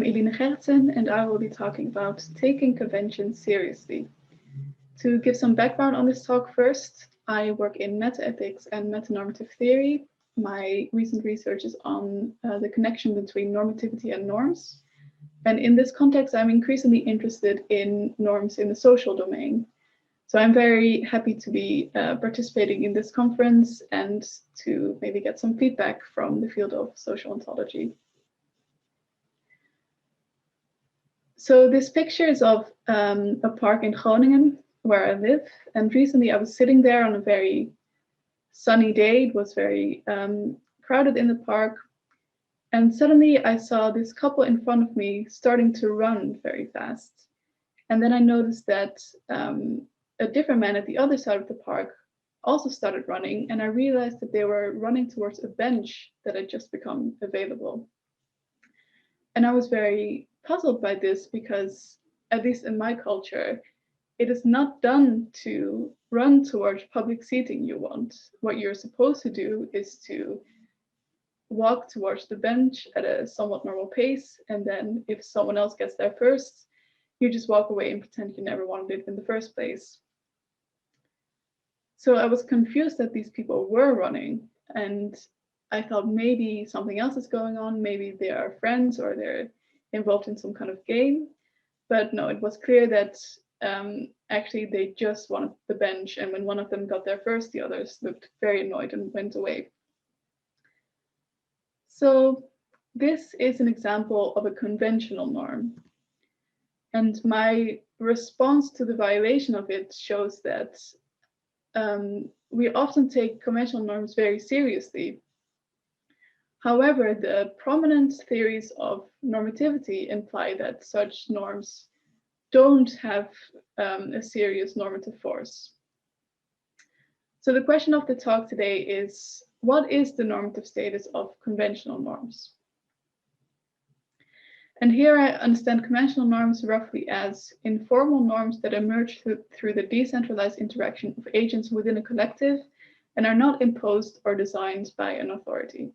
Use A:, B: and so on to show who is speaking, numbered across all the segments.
A: I'm Eline Gerritsen, and I will be talking about taking convention seriously. To give some background on this talk first, I work in meta-ethics and metanormative theory. My recent research is on the connection between normativity and norms. And in this context, I'm increasingly interested in norms in the social domain. So I'm very happy to be participating in this conference and to maybe get some feedback from the field of social ontology. So this picture is of a park in Groningen where I live. And recently I was sitting there on a very sunny day. It was very crowded in the park. And suddenly I saw this couple in front of me starting to run very fast. And then I noticed that a different man at the other side of the park also started running. And I realized that they were running towards a bench that had just become available. And I was very puzzled by this because, at least in my culture, it is not done to run towards public seating you want. What you're supposed to do is to walk towards the bench at a somewhat normal pace, and then if someone else gets there first, you just walk away and pretend you never wanted it in the first place. So I was confused that these people were running, and I thought maybe something else is going on, maybe they are friends or they're involved in some kind of game. But no, it was clear that actually they just wanted the bench, and when one of them got there first, the others looked very annoyed and went away. So this is an example of a conventional norm. And my response to the violation of it shows that we often take conventional norms very seriously. However, the prominent theories of normativity imply that such norms don't have a serious normative force. So the question of the talk today is, what is the normative status of conventional norms? And here I understand conventional norms roughly as informal norms that emerge through the decentralized interaction of agents within a collective and are not imposed or designed by an authority.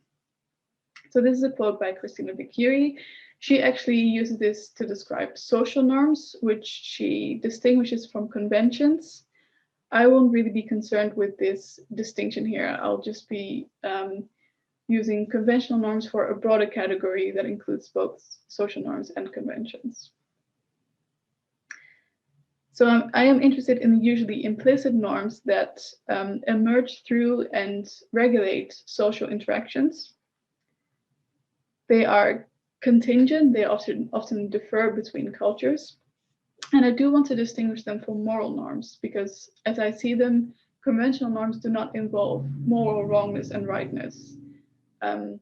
A: So this is a quote by Christina Vicuri. She actually uses this to describe social norms, which she distinguishes from conventions. I won't really be concerned with this distinction here. I'll just be using conventional norms for a broader category that includes both social norms and conventions. So I am interested in the usually implicit norms that emerge through and regulate social interactions. They are contingent, they often differ between cultures. And I do want to distinguish them from moral norms because, as I see them, conventional norms do not involve moral wrongness and rightness. And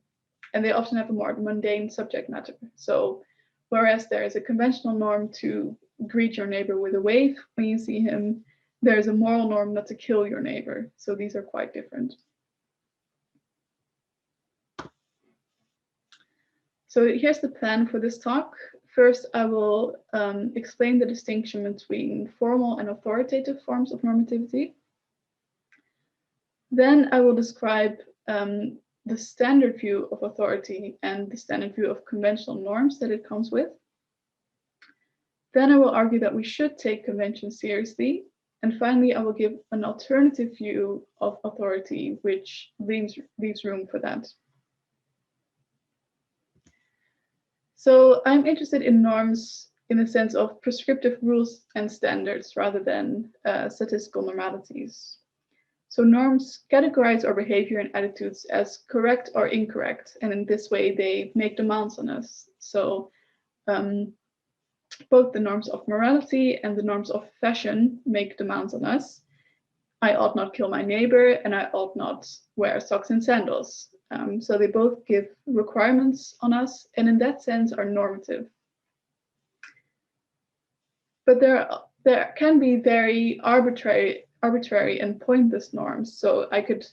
A: they often have a more mundane subject matter. So whereas there is a conventional norm to greet your neighbor with a wave when you see him, there is a moral norm not to kill your neighbor. So these are quite different. So here's the plan for this talk. First, I will explain the distinction between formal and authoritative forms of normativity. Then I will describe the standard view of authority and the standard view of conventional norms that it comes with. Then I will argue that we should take conventions seriously. And finally, I will give an alternative view of authority, which leaves room for that. So I'm interested in norms in the sense of prescriptive rules and standards rather than statistical normalities. So norms categorize our behavior and attitudes as correct or incorrect, and in this way they make demands on us. So both the norms of morality and the norms of fashion make demands on us. I ought not kill my neighbor, and I ought not wear socks and sandals. So they both give requirements on us, and in that sense are normative. But there can be very arbitrary and pointless norms. So I could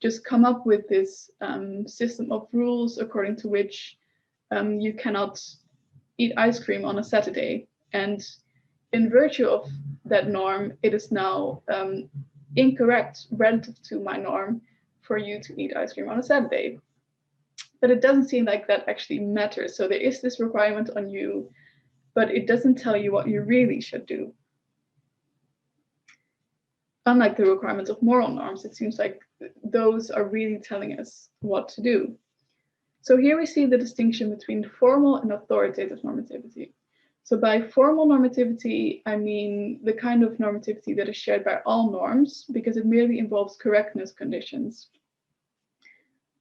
A: just come up with this system of rules according to which you cannot eat ice cream on a Saturday. And in virtue of that norm, it is now incorrect relative to my norm for you to eat ice cream on a Saturday. but it doesn't seem like that actually matters. So there is this requirement on you, but it doesn't tell you what you really should do. Unlike the requirements of moral norms, it seems like those are really telling us what to do. So here we see the distinction between formal and authoritative normativity. So by formal normativity, I mean the kind of normativity that is shared by all norms, because it merely involves correctness conditions.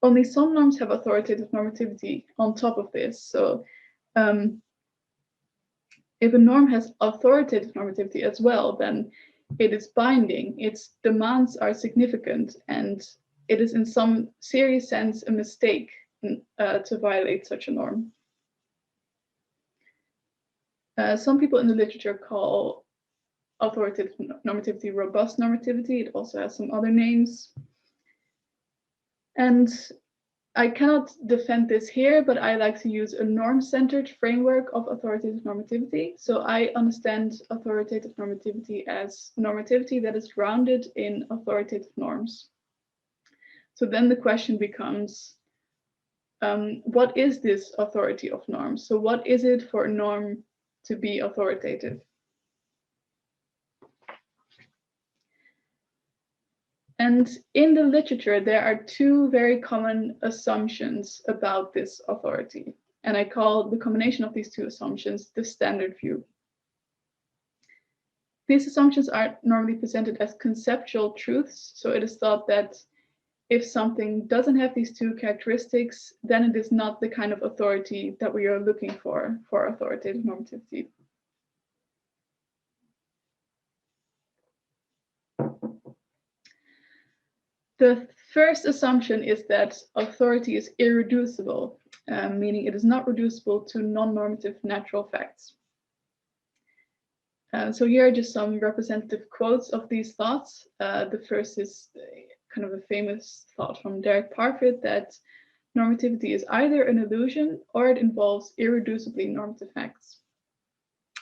A: Only some norms have authoritative normativity on top of this. So if a norm has authoritative normativity as well, then it is binding, its demands are significant, and it is in some serious sense a mistake to violate such a norm. Some people in the literature call authoritative normativity robust normativity. It also has some other names. And I cannot defend this here, but I like to use a norm-centered framework of authoritative normativity. So I understand authoritative normativity as normativity that is grounded in authoritative norms. So then the question becomes, what is this authority of norms? So what is it for a norm to be authoritative? And in the literature, there are two very common assumptions about this authority. And I call the combination of these two assumptions the standard view. These assumptions are normally presented as conceptual truths. So it is thought that if something doesn't have these two characteristics, then it is not the kind of authority that we are looking for authoritative normativity. The first assumption is that authority is irreducible, meaning it is not reducible to non-normative natural facts. So here are just some representative quotes of these thoughts. The first is kind of a famous thought from Derek Parfit that normativity is either an illusion or it involves irreducibly normative facts.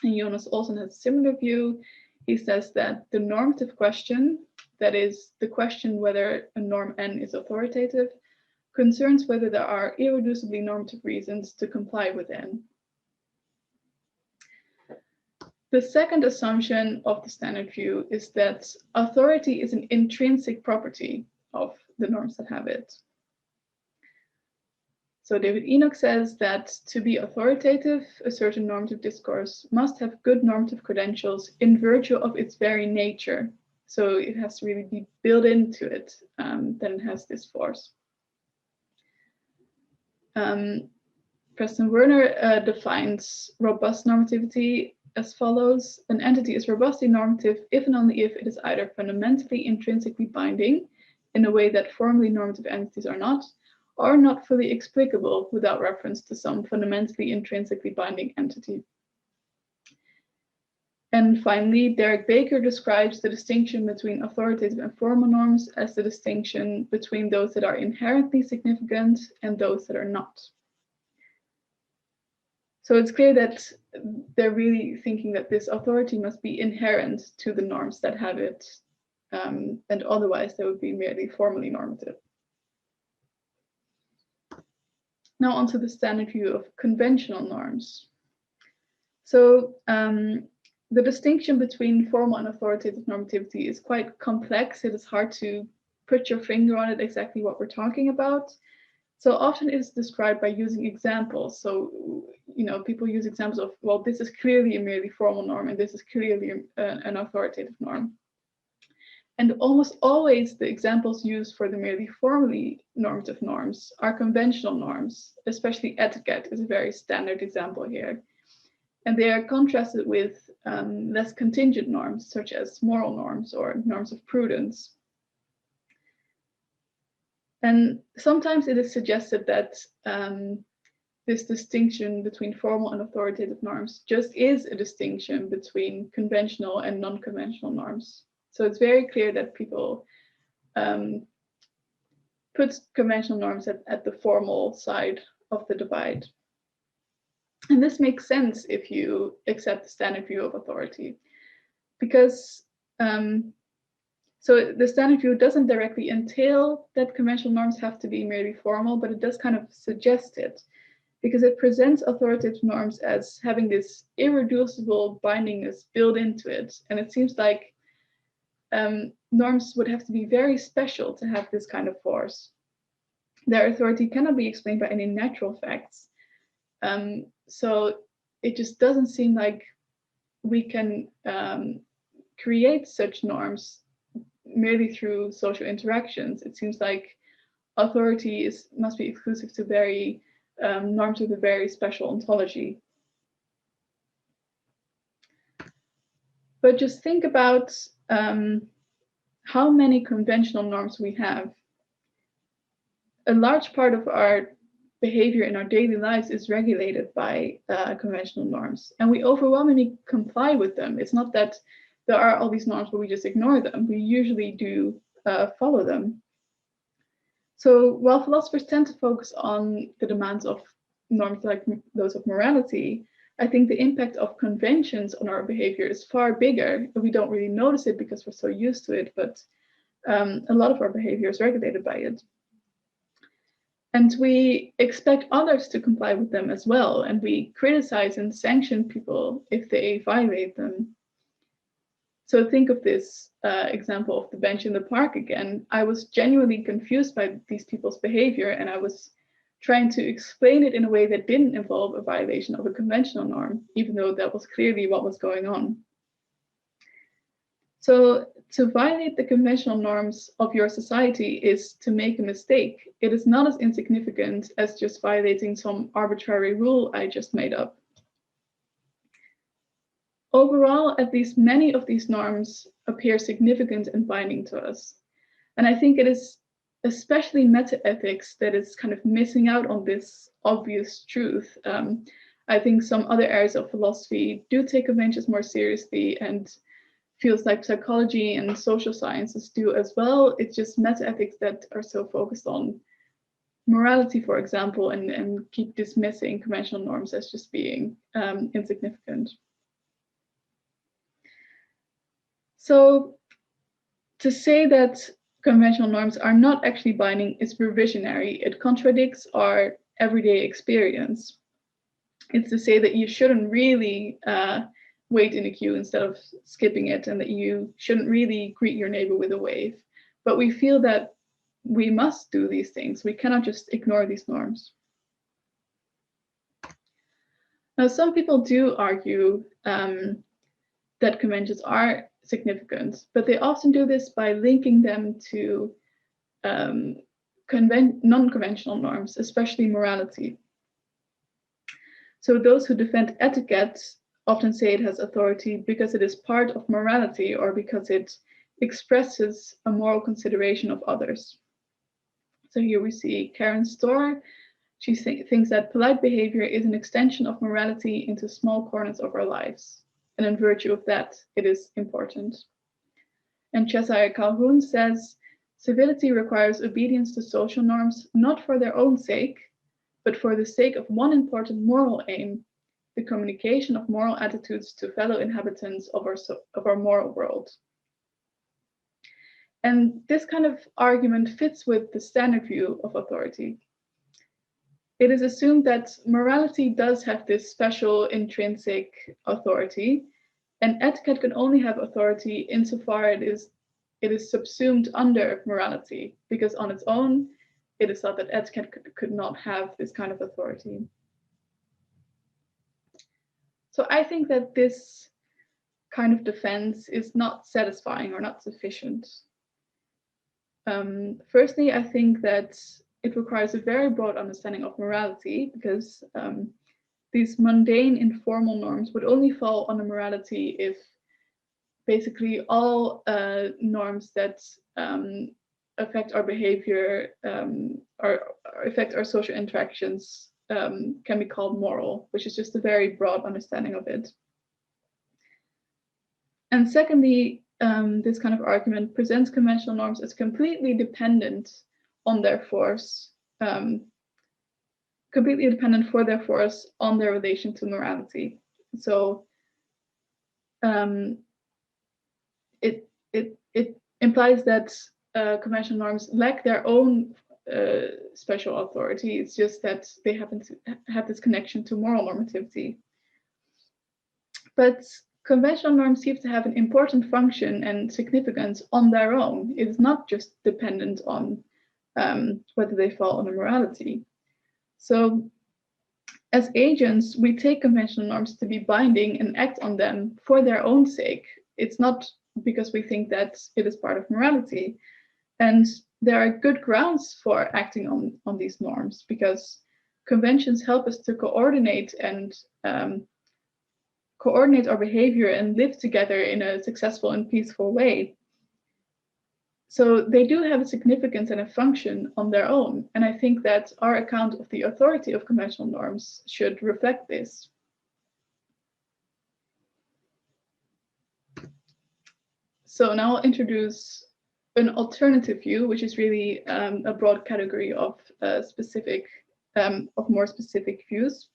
A: And Jonas Olsen has a similar view. He says that the normative question, that is, the question whether a norm N is authoritative, concerns whether there are irreducibly normative reasons to comply with N. The second assumption of the standard view is that authority is an intrinsic property of the norms that have it. So David Enoch says that to be authoritative, a certain normative discourse must have good normative credentials in virtue of its very nature. So it has to really be built into it, then it has this force. Preston Werner defines robust normativity as follows: an entity is robustly normative if and only if it is either fundamentally intrinsically binding in a way that formally normative entities are not, or not fully explicable without reference to some fundamentally intrinsically binding entity. And finally, Derek Baker describes the distinction between authoritative and formal norms as the distinction between those that are inherently significant and those that are not. So it's clear that they're really thinking that this authority must be inherent to the norms that have it, and otherwise they would be merely formally normative. Now onto the standard view of conventional norms. So the distinction between formal and authoritative normativity is quite complex. It is hard to put your finger on it exactly what we're talking about. So often it is described by using examples. So, people use examples of, well, this is clearly a merely formal norm and this is clearly an authoritative norm. And almost always the examples used for the merely formally normative norms are conventional norms, especially etiquette is a very standard example here. And they are contrasted with less contingent norms, such as moral norms or norms of prudence. And sometimes it is suggested that this distinction between formal and authoritative norms just is a distinction between conventional and non-conventional norms. So it's very clear that people put conventional norms at the formal side of the divide. And this makes sense if you accept the standard view of authority, because So the standard view doesn't directly entail that conventional norms have to be merely formal, but it does kind of suggest it, because it presents authoritative norms as having this irreducible bindingness built into it. And it seems like norms would have to be very special to have this kind of force. Their authority cannot be explained by any natural facts. So it just doesn't seem like we can create such norms merely through social interactions. It seems like authority must be exclusive to very norms with a very special ontology. But just think about how many conventional norms we have. A large part of our behavior in our daily lives is regulated by conventional norms, and we overwhelmingly comply with them. It's not that there are all these norms but we just ignore them. We usually do follow them. So while philosophers tend to focus on the demands of norms like those of morality, I think the impact of conventions on our behavior is far bigger. We don't really notice it because we're so used to it, but a lot of our behavior is regulated by it. And we expect others to comply with them as well, and we criticize and sanction people if they violate them. So think of this example of the bench in the park again. I was genuinely confused by these people's behavior, and I was trying to explain it in a way that didn't involve a violation of a conventional norm, even though that was clearly what was going on. So to violate the conventional norms of your society is to make a mistake. It is not as insignificant as just violating some arbitrary rule I just made up. Overall, at least many of these norms appear significant and binding to us. And I think it is especially meta-ethics that is kind of missing out on this obvious truth. I think some other areas of philosophy do take conventions more seriously, and feels like psychology and social sciences do as well. It's just meta-ethics that are so focused on morality, for example, and keep dismissing conventional norms as just being insignificant. So to say that conventional norms are not actually binding is revisionary. It contradicts our everyday experience. It's to say that you shouldn't really wait in a queue instead of skipping it, and that you shouldn't really greet your neighbor with a wave. But we feel that we must do these things. We cannot just ignore these norms. Now, some people do argue that conventions are significant, but they often do this by linking them to non-conventional norms, especially morality. So those who defend etiquette often say it has authority because it is part of morality, or because it expresses a moral consideration of others. So here we see Karen Storr. She thinks that polite behavior is an extension of morality into small corners of our lives. And in virtue of that, it is important. And Cheshire Calhoun says, civility requires obedience to social norms, not for their own sake, but for the sake of one important moral aim, the communication of moral attitudes to fellow inhabitants of our moral world. And this kind of argument fits with the standard view of authority. It is assumed that morality does have this special intrinsic authority, and etiquette can only have authority insofar it is subsumed under morality, because on its own, it is thought that etiquette could not have this kind of authority. So I think that this kind of defense is not satisfying or not sufficient. Firstly, I think that it requires a very broad understanding of morality, because these mundane informal norms would only fall under morality if basically all norms that affect our behavior or affect our social interactions can be called moral, which is just a very broad understanding of it. And secondly, this kind of argument presents conventional norms as completely dependent on their force, completely dependent for their force on their relation to morality. So it implies that conventional norms lack their own special authority. It's just that they happen to have this connection to moral normativity. But conventional norms seem to have an important function and significance on their own. It is not just dependent on whether they fall under morality. So as agents, we take conventional norms to be binding and act on them for their own sake. It's not because we think that it is part of morality. And there are good grounds for acting on these norms, because conventions help us to coordinate and coordinate our behavior and live together in a successful and peaceful way. So they do have a significance and a function on their own. And I think that our account of the authority of conventional norms should reflect this. So now I'll introduce an alternative view, which is really a broad category of more specific views.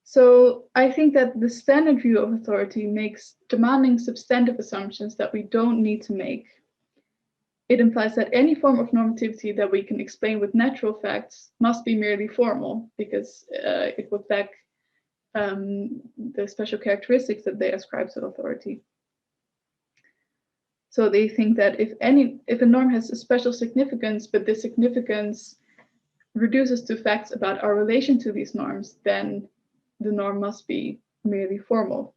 A: So I think that the standard view of authority makes demanding substantive assumptions that we don't need to make. It implies that any form of normativity that we can explain with natural facts must be merely formal, because it would lack the special characteristics that they ascribe to authority. So they think that if a norm has a special significance, but this significance reduces to facts about our relation to these norms, then the norm must be merely formal.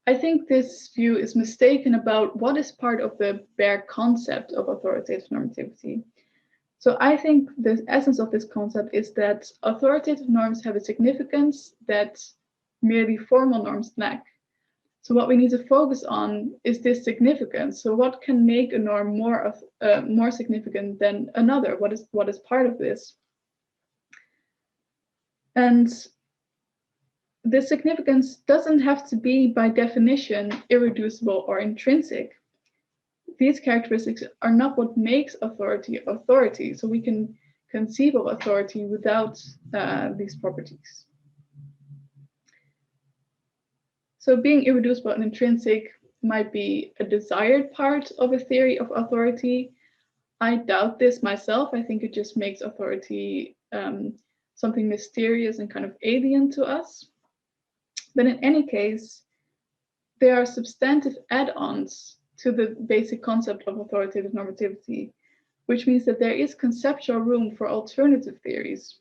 A: I think this view is mistaken about what is part of the bare concept of authoritative normativity. So I think the essence of this concept is that authoritative norms have a significance that merely formal norms lack. So what we need to focus on is this significance. So what can make a norm more significant than another? What is part of this? And this significance doesn't have to be, by definition, irreducible or intrinsic. These characteristics are not what makes authority authority. So we can conceive of authority without these properties. So being irreducible and intrinsic might be a desired part of a theory of authority. I doubt this myself. I think it just makes authority something mysterious and kind of alien to us. But in any case, there are substantive add-ons to the basic concept of authoritative normativity, which means that there is conceptual room for alternative theories.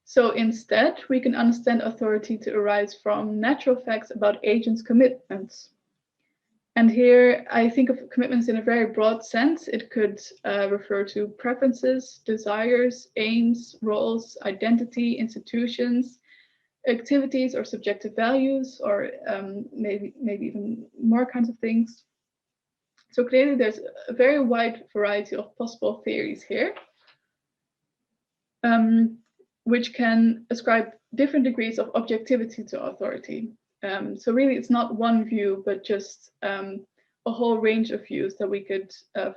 A: So instead, we can understand authority to arise from natural facts about agents' commitments. And here, I think of commitments in a very broad sense. It could refer to preferences, desires, aims, roles, identity, institutions, activities or subjective values, or maybe even more kinds of things. So clearly, there's a very wide variety of possible theories here, which can ascribe different degrees of objectivity to authority. So really, it's not one view, but just a whole range of views that we could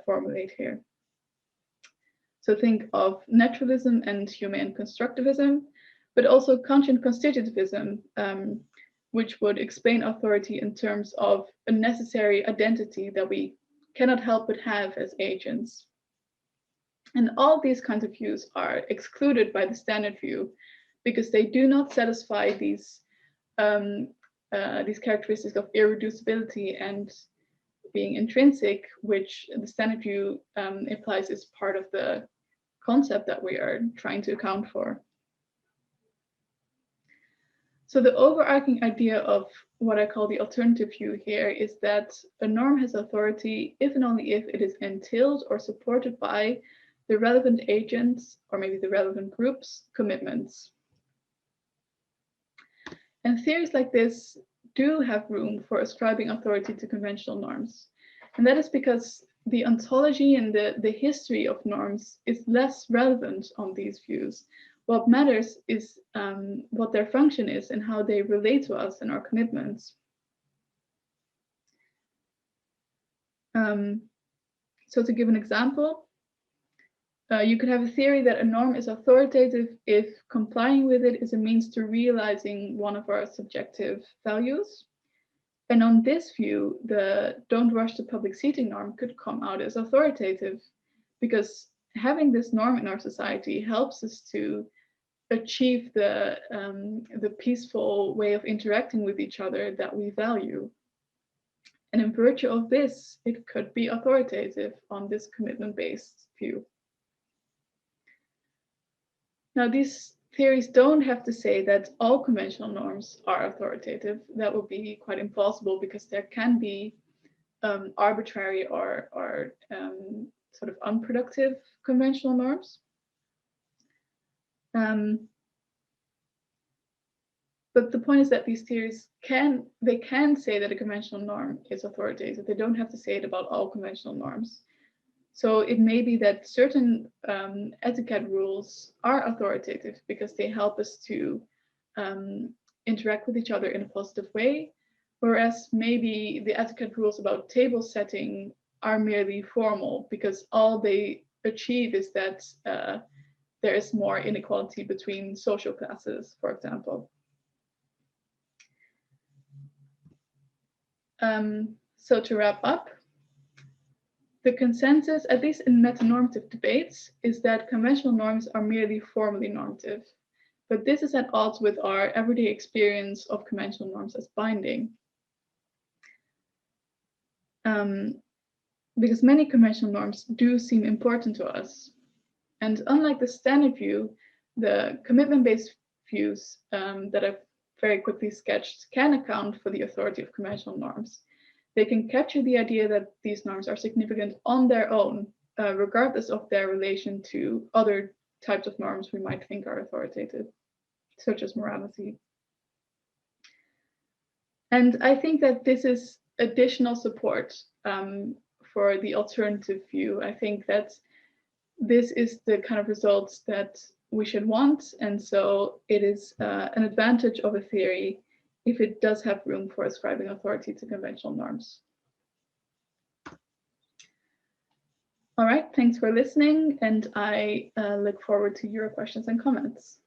A: formulate here. So think of naturalism and humane constructivism, but also Kantian constitutivism, which would explain authority in terms of a necessary identity that we cannot help but have as agents. And all these kinds of views are excluded by the standard view because they do not satisfy these characteristics of irreducibility and being intrinsic, which the standard view implies is part of the concept that we are trying to account for. So the overarching idea of what I call the alternative view here is that a norm has authority if and only if it is entailed or supported by the relevant agents, or maybe the relevant group's commitments. And theories like this do have room for ascribing authority to conventional norms. And that is because the ontology and the history of norms is less relevant on these views. What matters is what their function is and how they relate to us and our commitments. So to give an example, You could have a theory that a norm is authoritative if complying with it is a means to realizing one of our subjective values. And on this view, the don't rush to public seating norm could come out as authoritative, because having this norm in our society helps us to achieve the peaceful way of interacting with each other that we value. And in virtue of this, it could be authoritative on this commitment-based view. Now, these theories don't have to say that all conventional norms are authoritative. That would be quite implausible, because there can be arbitrary or sort of unproductive conventional norms. But the point is that these theories can say that a conventional norm is authoritative. They don't have to say it about all conventional norms. So it may be that certain etiquette rules are authoritative because they help us to interact with each other in a positive way, whereas maybe the etiquette rules about table setting are merely formal because all they achieve is that there is more inequality between social classes, for example. So to wrap up, the consensus, at least in metanormative debates, is that conventional norms are merely formally normative. But this is at odds with our everyday experience of conventional norms as binding. Because many conventional norms do seem important to us. And unlike the standard view, the commitment-based views that I've very quickly sketched can account for the authority of conventional norms. They can capture the idea that these norms are significant on their own, regardless of their relation to other types of norms we might think are authoritative, such as morality. And I think that this is additional support for the alternative view. I think that this is the kind of results that we should want, and so it is an advantage of a theory if it does have room for ascribing authority to conventional norms. All right, thanks for listening, and I look forward to your questions and comments.